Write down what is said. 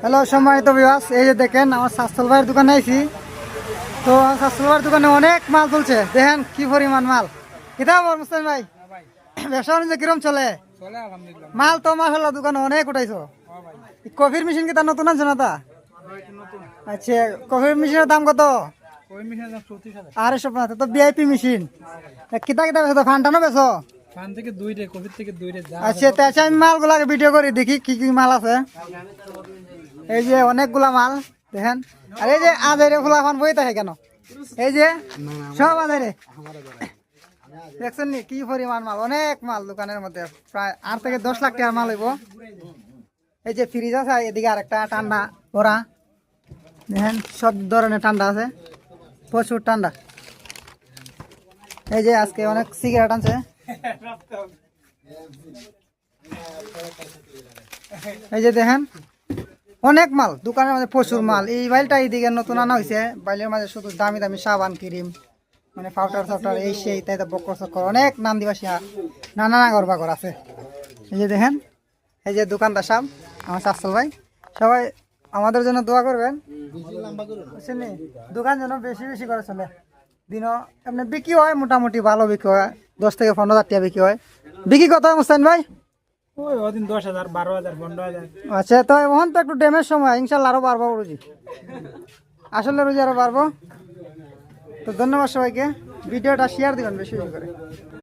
Hello সম্মানিত viewers, এই যে দেখেন আমার শাস্তল ভাইয়ের দোকানে আইছি। তো শাস্তল ভাইয়ের দোকানে অনেক মাল চলছে, দেখেন কি পরিমাণ মাল। কিতাব মুস্তান ভাই, ব্যবসা বাণিজ্য কিরম চলে? মাল তো মাশাআল্লাহ দোকানে অনেক উঠাইছো। কফির মেশিন কি তার নতুন আছে না তা? আচ্ছা, কফির মেশিনের দাম কত? আর এসব না তো ভিআইপি মেশিন কিতা কিতা বেছো? ফান্টানো বেছো? আচ্ছা, আচ্ছা, আমি মালগুলাকে ভিডিও করি দেখি কি কি মাল আছে। এই যে অনেকগুলা মাল দেখেন। আর এই যে আজাইরে ফুলা এখন বই থাকে কেন? এই যে সব আজাইরে দেখছেন নি কি পরিমাণ মাল, অনেক মাল দোকানের মধ্যে, প্রায় 8 থেকে 10 লাখ টাকার মাল হইব। এই যে ফ্রিজ আছে, এদিকে আর একটা ঠান্ডা ওরা দেখেন, সব ধরনের ঠান্ডা আছে, প্রচুর ঠান্ডা। এই যে আজকে অনেক সিগারেট আনছে। এই যে দেখেন অনেক মাল দোকানের মধ্যে, প্রচুর মাল। এই বাইলটা এইদিকে নতুন আনা হয়েছে, বাইলের মাঝে শুধু দামি দামি সাবান ক্রিম মানে পাউডার সাউডার এই সেই তাই বকর চক্কর অনেক নাম দিবাসী নানা নাগর বাগর আছে। এই যে দেখেন, এই যে দোকানদার সাহেব আমার শাস্তল ভাই, সবাই আমাদের জন্য দোয়া করবেন, বুঝছেন নি? দোকান যেন বেশি বেশি করে চলে, দিনও এমনি বিক্রি হয়, মোটামুটি ভালো বিক্রি হয়, 10 থেকে 15 হাজার টাকা বিক্রি হয়। বিক্রি কত মুস্তান ভাই? 10,000, 12,000, 15,000। আচ্ছা, তো এখন তো একটু ড্যামের সময়, ইনশাল্লাহ আরো বাড়বো রুজি, আসলে রুজি আরো বাড়বো। তো ধন্যবাদ সবাইকে, ভিডিওটা শেয়ার দিবেন বেশি বেশি করে।